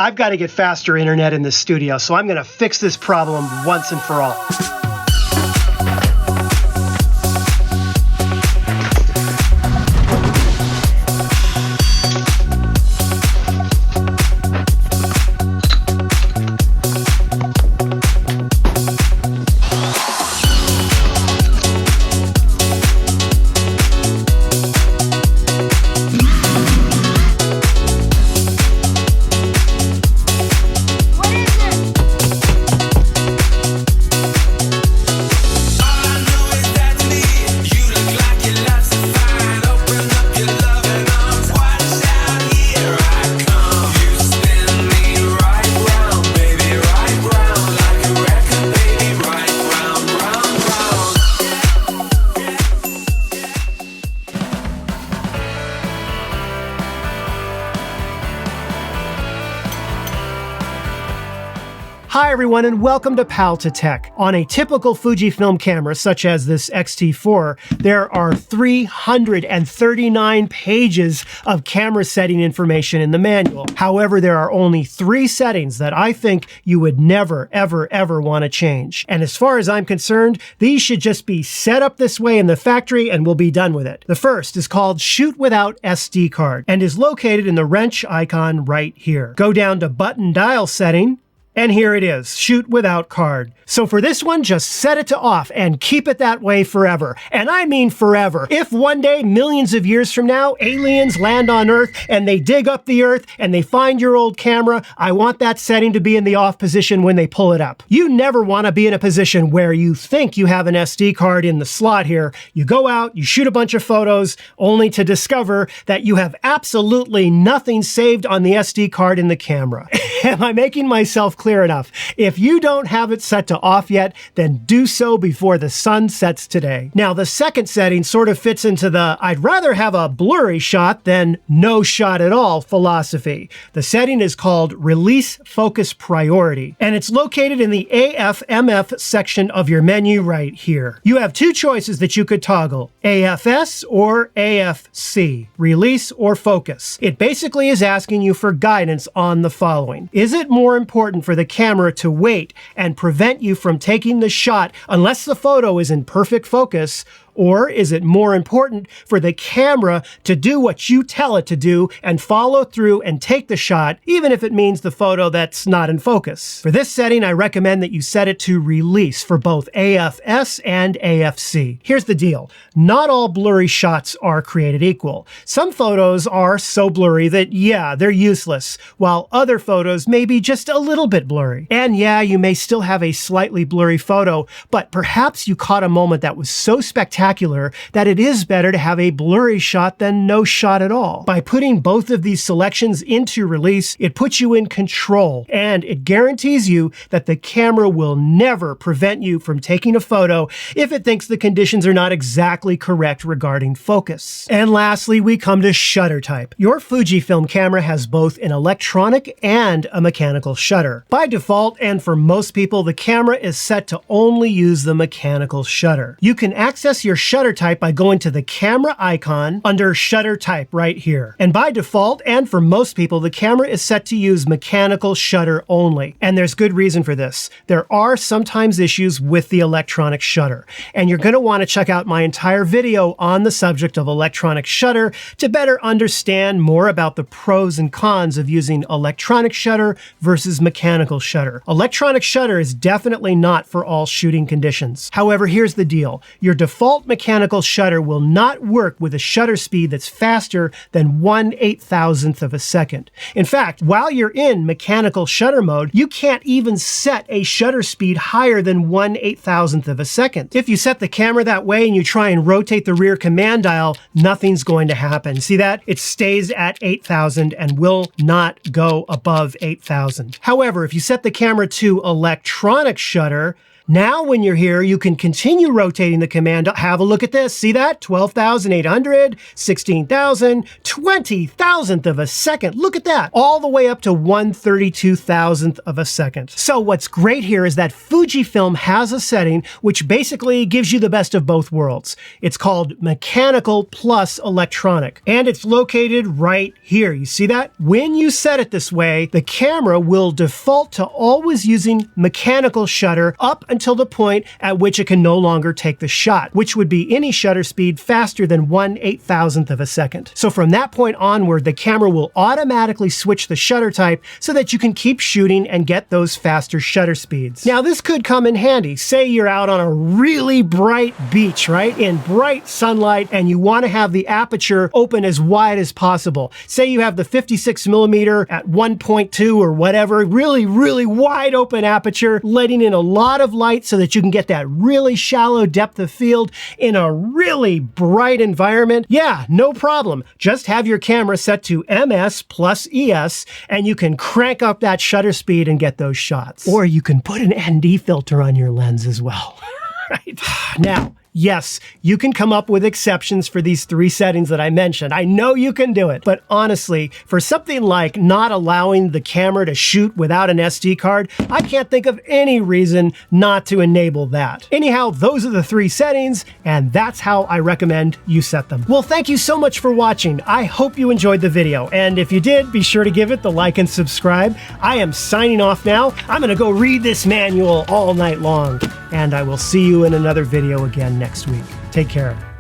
I've got to get faster internet in this studio, so I'm going to fix this problem once and for all. Hi everyone, and welcome to Pal to Tech. On a typical Fujifilm camera such as this X-T4, there are 339 pages of camera setting information in the manual. However, there are only 3 settings that I think you would never, ever want to change. And as far as I'm concerned, these should just be set up this way in the factory and we'll be done with it. The first is called Shoot Without SD Card and is located in the wrench icon right here. Go down to Button Dial Setting, and here it is, Shoot Without Card. So for this one, just set it to off and keep it that way forever. And I mean forever. If one day, millions of years from now, aliens land on Earth and they dig up the Earth and they find your old camera, I want that setting to be in the off position when they pull it up. You never want to be in a position where you think you have an SD card in the slot here. You go out, you shoot a bunch of photos, only to discover that you have absolutely nothing saved on the SD card in the camera. Am I making myself clear enough? If you don't have it set to off yet, then do so before the sun sets today. Now, the second setting sort of fits into the I'd rather have a blurry shot than no shot at all philosophy. The setting is called Release Focus Priority, and it's located in the AF/MF section of your menu right here. You have 2 choices that you could toggle, AFS or AFC, release or focus. It basically is asking you for guidance on the following. Is it more important for the camera to wait and prevent you from taking the shot unless the photo is in perfect focus? Or is it more important for the camera to do what you tell it to do and follow through and take the shot, even if it means the photo that's not in focus? For this setting, I recommend that you set it to release for both AFS and AFC. Here's the deal. Not all blurry shots are created equal. Some photos are so blurry that, yeah, they're useless, while other photos may be just a little bit blurry. And yeah, you may still have a slightly blurry photo, but perhaps you caught a moment that was so spectacular that it is better to have a blurry shot than no shot at all. By putting both of these selections into release, it puts you in control, and it guarantees you that the camera will never prevent you from taking a photo if it thinks the conditions are not exactly correct regarding focus. And lastly, we come to shutter type. Your Fujifilm camera has both an electronic and a mechanical shutter. By default, and for most people, the camera is set to only use the mechanical shutter. You can access your shutter type by going to the camera icon under shutter type right here. And by default, and for most people, the camera is set to use mechanical shutter only. And there's good reason for this. There are sometimes issues with the electronic shutter. And you're going to want to check out my entire video on the subject of electronic shutter to better understand more about the pros and cons of using electronic shutter versus mechanical shutter. Electronic shutter is definitely not for all shooting conditions. However, here's the deal. Your default mechanical shutter will not work with a shutter speed that's faster than 1/8000th of a second. In fact, while you're in mechanical shutter mode, you can't even set a shutter speed higher than 1/8000th of a second. If you set the camera that way and you try and rotate the rear command dial, nothing's going to happen. See that? It stays at 8000 and will not go above 8000. However, if you set the camera to electronic shutter, Now when you're here, you can continue rotating the command. Have a look at this. See that? 12,800, 16,000, 20,000th of a second. Look at that. All the way up to 1/32,000th of a second. So what's great here is that Fujifilm has a setting which basically gives you the best of both worlds. It's called mechanical plus electronic, and it's located right here. You see that? When you set it this way, the camera will default to always using mechanical shutter up until the point at which it can no longer take the shot, which would be any shutter speed faster than 1/8000th of a second. So from that point onward, the camera will automatically switch the shutter type so that you can keep shooting and get those faster shutter speeds. Now this could come in handy. Say you're out on a really bright beach, right? In bright sunlight, and you want to have the aperture open as wide as possible. Say you have the 56mm at 1.2 or whatever, really, really wide open aperture, letting in a lot of light so that you can get that really shallow depth of field in a really bright environment. Yeah, no problem. Just have your camera set to MS plus ES and you can crank up that shutter speed and get those shots. Or you can put an ND filter on your lens as well. Right? Now, yes, you can come up with exceptions for these 3 settings that I mentioned. I know you can do it, but honestly, for something like not allowing the camera to shoot without an SD card, I can't think of any reason not to enable that. Anyhow, those are the 3 settings, and that's how I recommend you set them. Well, thank you so much for watching. I hope you enjoyed the video, and if you did, be sure to give it the like and subscribe. I am signing off now. I'm gonna go read this manual all night long, and I will see you in another video again next week. Take care.